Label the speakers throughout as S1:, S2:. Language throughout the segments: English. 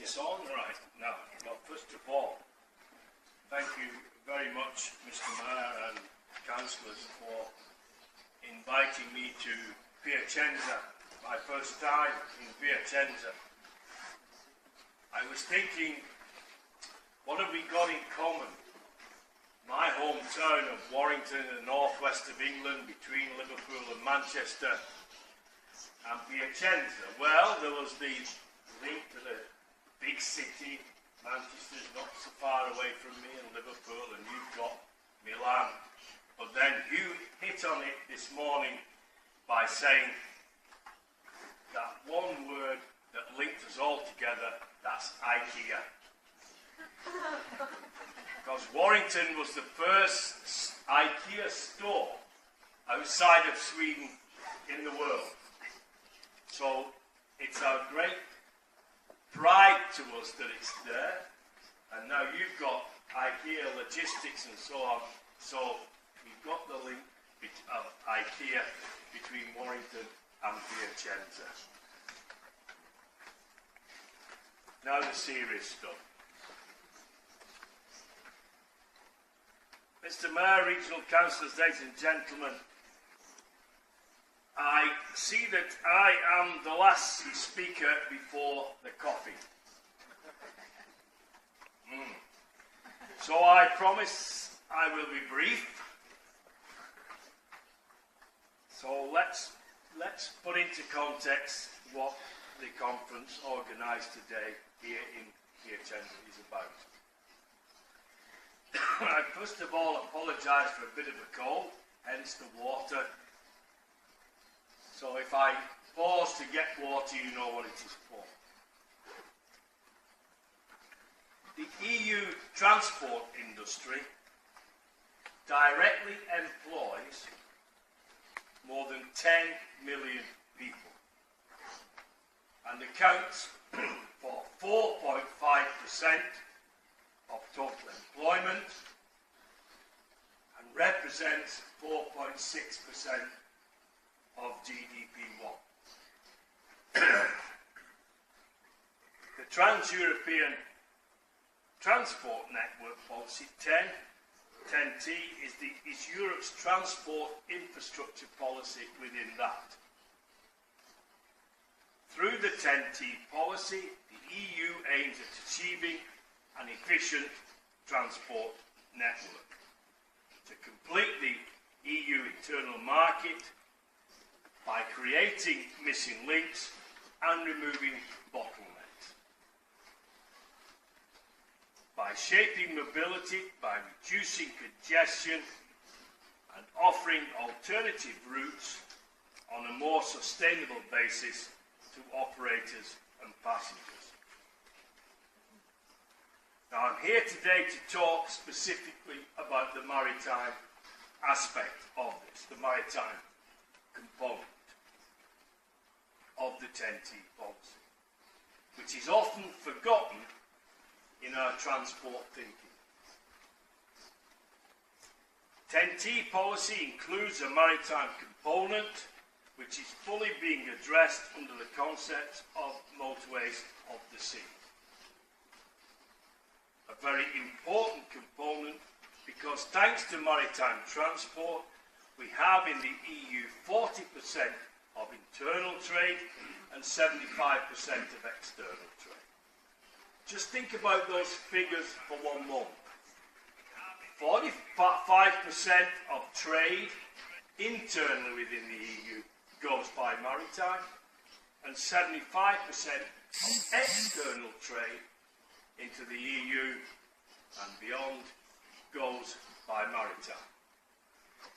S1: It's on right now. Well, first of all, thank you very much, Mr. Mayor and councillors, for inviting me to Piacenza, my first time in Piacenza. I was thinking, what have we got in common? My hometown of Warrington in the northwest of England, between Liverpool and Manchester, and Piacenza. Well, there was the link to the big city. Manchester's not so far away from me, and Liverpool, and you've got Milan. But then you hit on it this morning by saying that one word that linked us all together, that's IKEA. Because Warrington was the first IKEA store outside of Sweden in the world. So it's our great pride to us that it's there, and now you've got IKEA logistics and so on, so we've got the link of IKEA between Warrington and Piacenza. Now the serious stuff. Mr. Mayor, Regional Councillors, ladies and gentlemen, I see that I am the last speaker before the coffee. So I promise I will be brief. So let's put into context what the conference organised today here in Piacenza is about. I first of all apologise for a bit of a cold, hence the water. So if I pause to get water, you know what it is for. The EU transport industry directly employs more than 10 million people and accounts for 4.5% of total employment and represents 4.6% of GDP1. The Trans-European Transport Network Policy 10T is Europe's transport infrastructure policy within that. Through the 10T policy, the EU aims at achieving an efficient transport network to complete the EU internal market by creating missing links and removing bottlenecks, by shaping mobility, by reducing congestion and offering alternative routes on a more sustainable basis to operators and passengers. Now I'm here today to talk specifically about the maritime aspect of this, the maritime component of the 10T policy, which is often forgotten in our transport thinking. 10T policy includes a maritime component which is fully being addressed under the concept of motorways of the sea. A very important component because thanks to maritime transport we have in the EU 40% of internal trade and 75% of external trade. Just think about those figures for one moment. 45% of trade internally within the EU goes by maritime, and 75% of external trade into the EU and beyond goes by maritime.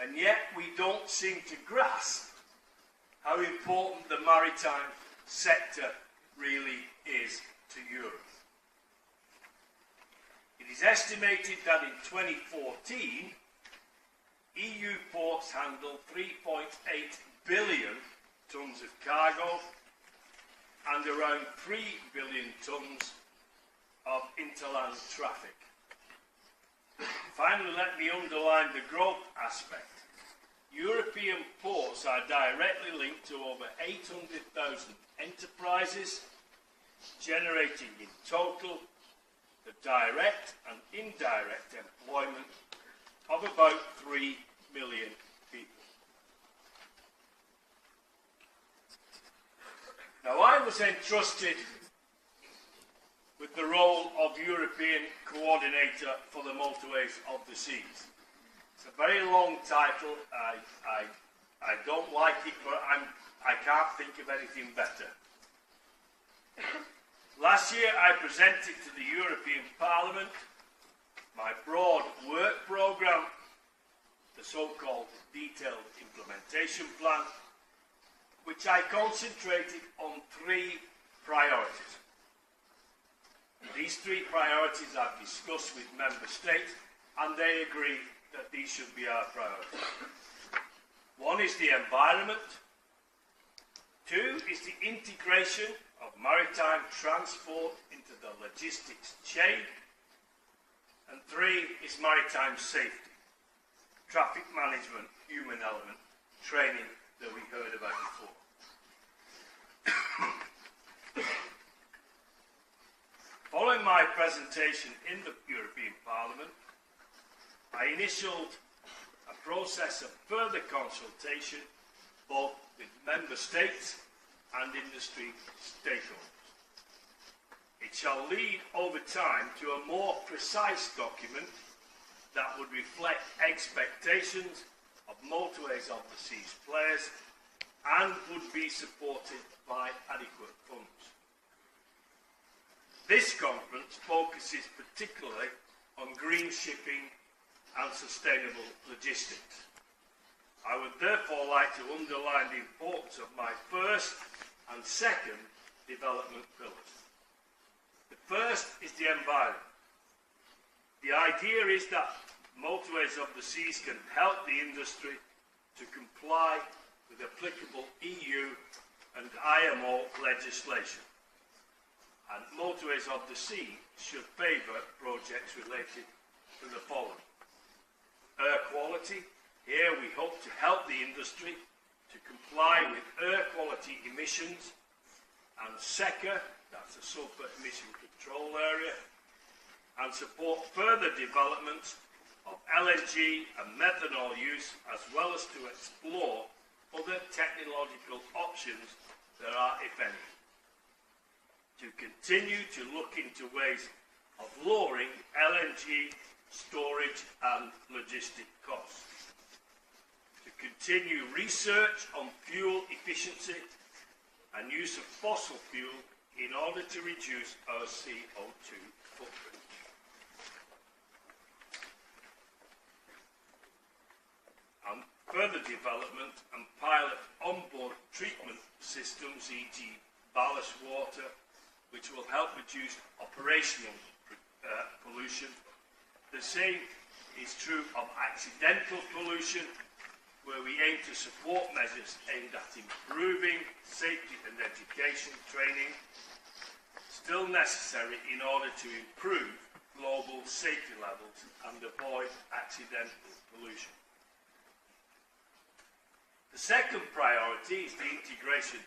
S1: And yet we don't seem to grasp how important the maritime sector really is to Europe. It is estimated that in 2014, EU ports handled 3.8 billion tonnes of cargo and around 3 billion tonnes of interland traffic. Finally, let me underline the growth aspect. European ports are directly linked to over 800,000 enterprises generating in total the direct and indirect employment of about 3 million people. Now, I was entrusted with the role of European Coordinator for the Motorways of the Seas. It's a very long title. I don't like it, but I can't think of anything better. Last year, I presented to the European Parliament my broad work programme, the so-called detailed implementation plan, which I concentrated on 3 priorities. These 3 priorities I've discussed with Member States, and they agree that these should be our priorities. 1 is the environment. 2 is the integration of maritime transport into the logistics chain. And 3 is maritime safety, traffic management, human element, training that we heard about before. Following my presentation in the European Parliament, I initialed a process of further consultation both with Member States and industry stakeholders. It shall lead over time to a more precise document that would reflect expectations of motorways of the seas players and would be supported by adequate funds. This conference focuses particularly on green shipping and sustainable logistics. I would therefore like to underline the importance of my first and second development pillars. The first is the environment. The idea is that motorways of the seas can help the industry to comply with applicable EU and IMO legislation. And motorways of the sea should favour projects related to the following. Air quality. Here we hope to help the industry to comply with air quality emissions and SECA, that's a sulphur emission control area, and support further developments of LNG and methanol use, as well as to explore other technological options there are, if any. To continue to look into ways of lowering LNG storage and logistic costs. To continue research on fuel efficiency and use of fossil fuel in order to reduce our CO2 footprint. And further development and pilot onboard treatment systems, e.g. ballast water, which will help reduce operational pollution. The same is true of accidental pollution, where we aim to support measures aimed at improving safety and education training, still necessary in order to improve global safety levels and avoid accidental pollution. The second priority is the integration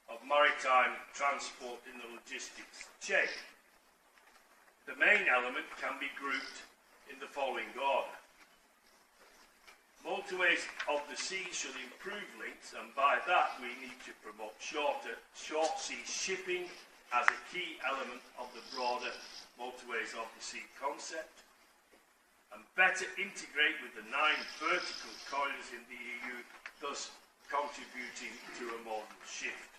S1: of maritime transport in the logistics chain. The main element can be grouped in the following order. Motorways of the sea should improve links, and by that we need to promote short sea shipping as a key element of the broader motorways of the sea concept, and better integrate with the 9 vertical corridors in the EU, thus contributing to a modal shift.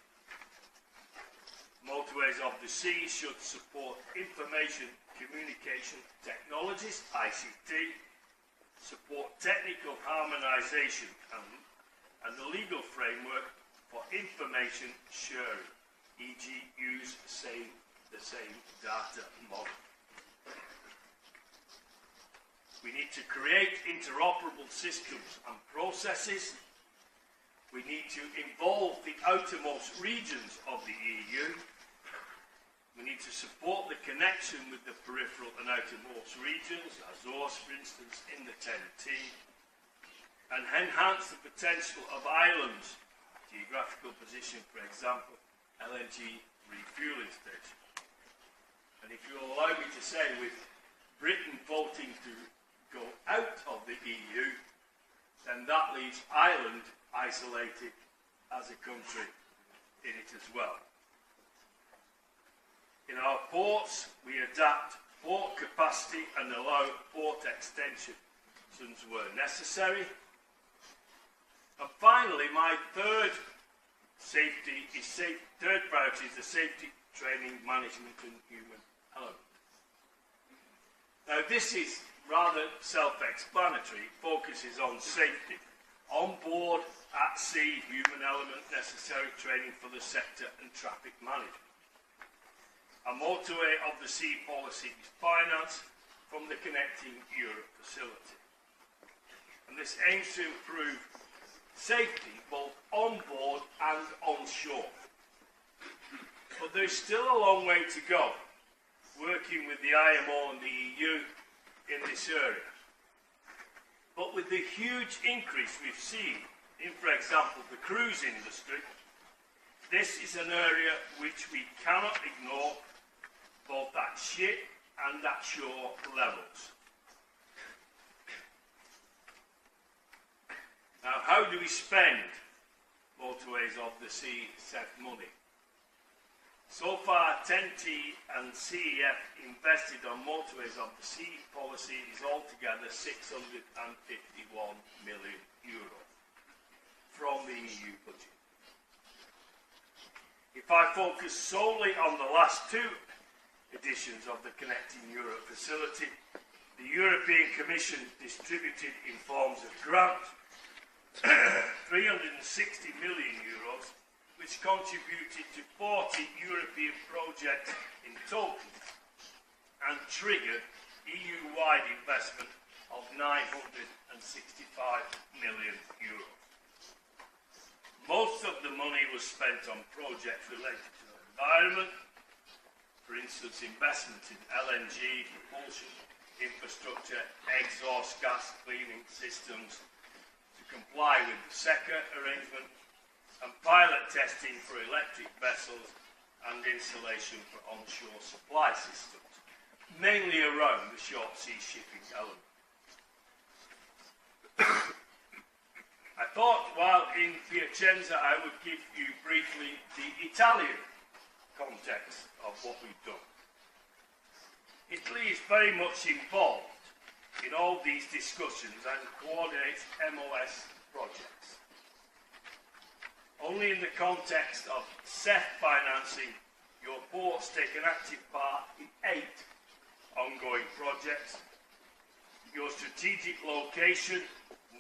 S1: Motorways of the sea should support information communication technologies, ICT, support technical harmonisation and the legal framework for information sharing, e.g. use the same data model. We need to create interoperable systems and processes. We need to involve the outermost regions of the EU. We need to support the connection with the peripheral and outermost regions, Azores, for instance, in the TEN-T, and enhance the potential of islands, geographical position, for example, LNG refueling station. And if you'll allow me to say, with Britain voting to go out of the EU, then that leaves Ireland isolated as a country in it as well. In our ports, we adapt port capacity and allow port extensions where necessary. And finally, my third priority is the safety, training, management and human element. Now this is rather self-explanatory. It focuses on safety. On board, at sea, human element, necessary training for the sector and traffic management. A motorway of the sea policy is financed from the Connecting Europe facility. And this aims to improve safety both on board and on shore. But there's still a long way to go, working with the IMO and the EU in this area. But with the huge increase we've seen in, for example, the cruise industry, this is an area which we cannot ignore, both at ship and at shore levels. Now, how do we spend motorways of the sea set money? So far, TEN-T and CEF invested on motorways of the sea policy is altogether €651 million from the EU budget. If I focus solely on the last two editions of the Connecting Europe facility, the European Commission distributed in forms of grants €360 million, which contributed to 40 European projects in total and triggered EU-wide investment of €965 million. Most of the money was spent on projects related to the environment, for instance, investment in LNG, propulsion, infrastructure, exhaust gas cleaning systems, comply with the SECA arrangement, and pilot testing for electric vessels and installation for onshore supply systems, mainly around the short sea shipping element. I thought while in Piacenza I would give you briefly the Italian context of what we've done. Italy is very much involved in all these discussions and coordinates MoS projects. Only in the context of CEF financing, your ports take an active part in 8 ongoing projects. Your strategic location,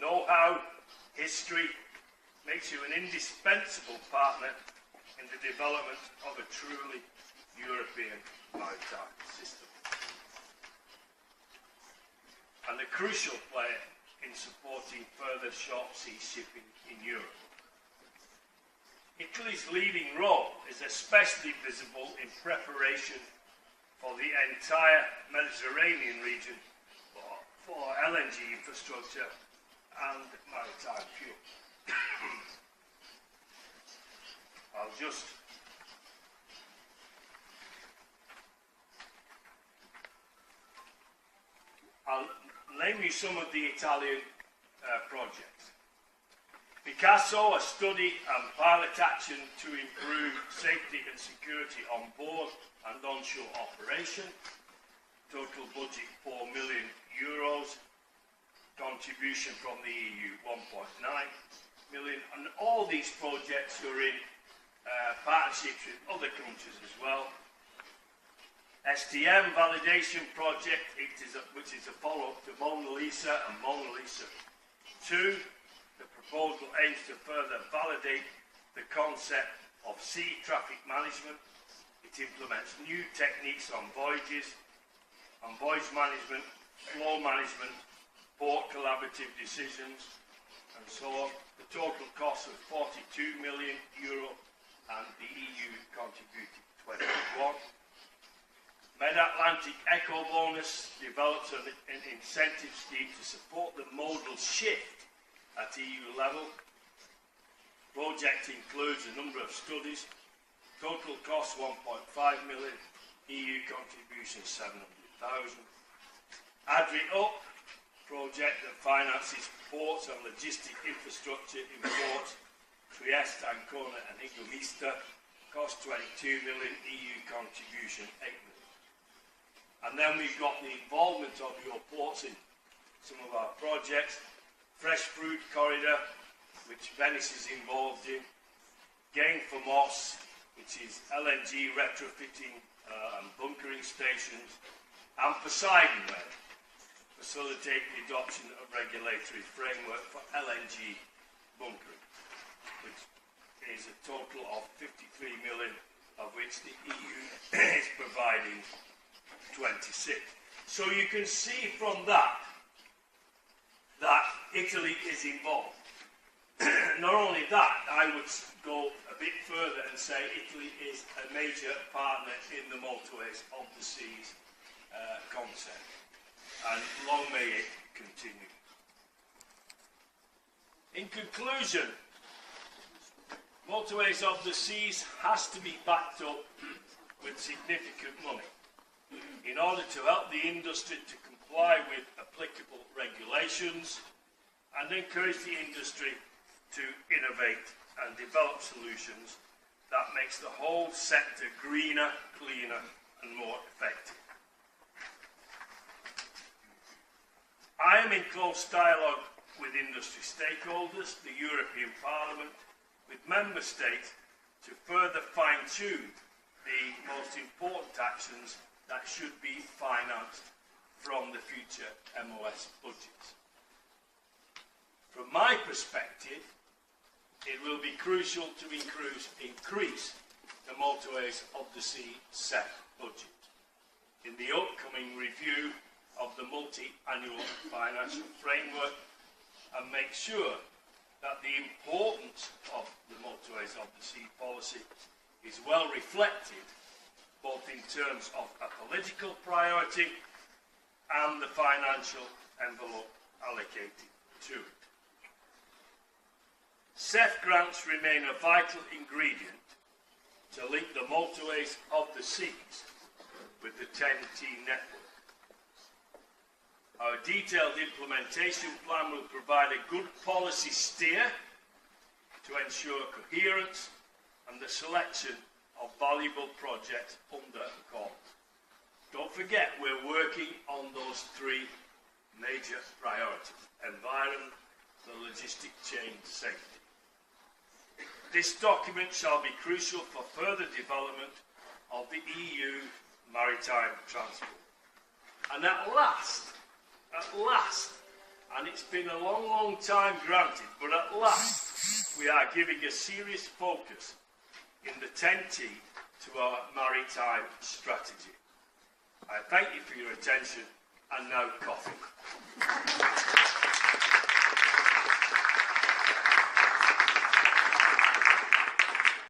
S1: know-how, history makes you an indispensable partner in the development of a truly European maritime system, and a crucial player in supporting further short sea shipping in Europe. Italy's leading role is especially visible in preparation for the entire Mediterranean region for LNG infrastructure and maritime fuel. I'll name you some of the Italian projects. Picasso, a study and pilot action to improve safety and security on board and onshore operation. Total budget €4 million. Contribution from the EU 1.9 million. And all these projects are in partnerships with other countries as well. STM validation project, which is a follow-up to Mona Lisa and Mona Lisa 2. The proposal aims to further validate the concept of sea traffic management. It implements new techniques on voyages, on voyage management, flow management, port collaborative decisions, and so on. The total cost was €42 million, and the EU contributed 21. Mid-Atlantic Eco Bonus develops an incentive scheme to support the modal shift at EU level. Project includes a number of studies Total cost 1.5 million, EU contribution 700,000. Adri Up, project that finances ports and logistic infrastructure in ports Trieste, Ancona and Igomista, cost 22 million, EU contribution 8 million. And then we've got the involvement of your ports in some of our projects. Fresh Fruit Corridor, which Venice is involved in. Gain for MoS, which is LNG retrofitting and bunkering stations. And Poseidon Way, facilitate the adoption of regulatory framework for LNG bunkering, which is a total of 53 million, of which the EU is providing 26. So you can see from that Italy is involved. Not only that, I would go a bit further and say Italy is a major partner in the Motorways of the Seas concept, and long may it continue. In conclusion, Motorways of the Seas has to be backed up with significant money in order to help the industry to comply with applicable regulations and encourage the industry to innovate and develop solutions that makes the whole sector greener, cleaner and more effective. I am in close dialogue with industry stakeholders, the European Parliament, with Member States to further fine-tune the most important actions that should be financed from the future MoS budgets. From my perspective, it will be crucial to increase the Motorways of the Sea CEF budget. In the upcoming review of the multi-annual financial framework, and make sure that the importance of the Motorways of the Sea policy is well reflected both in terms of a political priority and the financial envelope allocated to it. CEF grants remain a vital ingredient to link the Motorways of the Seas with the TEN-T network. Our detailed implementation plan will provide a good policy steer to ensure coherence and the selection of valuable projects under call. Don't forget, we're working on those three major priorities: environment, the logistic chain, safety. This document shall be crucial for further development of the EU maritime transport. And at last, and it's been a long, long time granted, but at last we are giving a serious focus in the TEN-T to our maritime strategy. I thank you for your attention, and now coffee.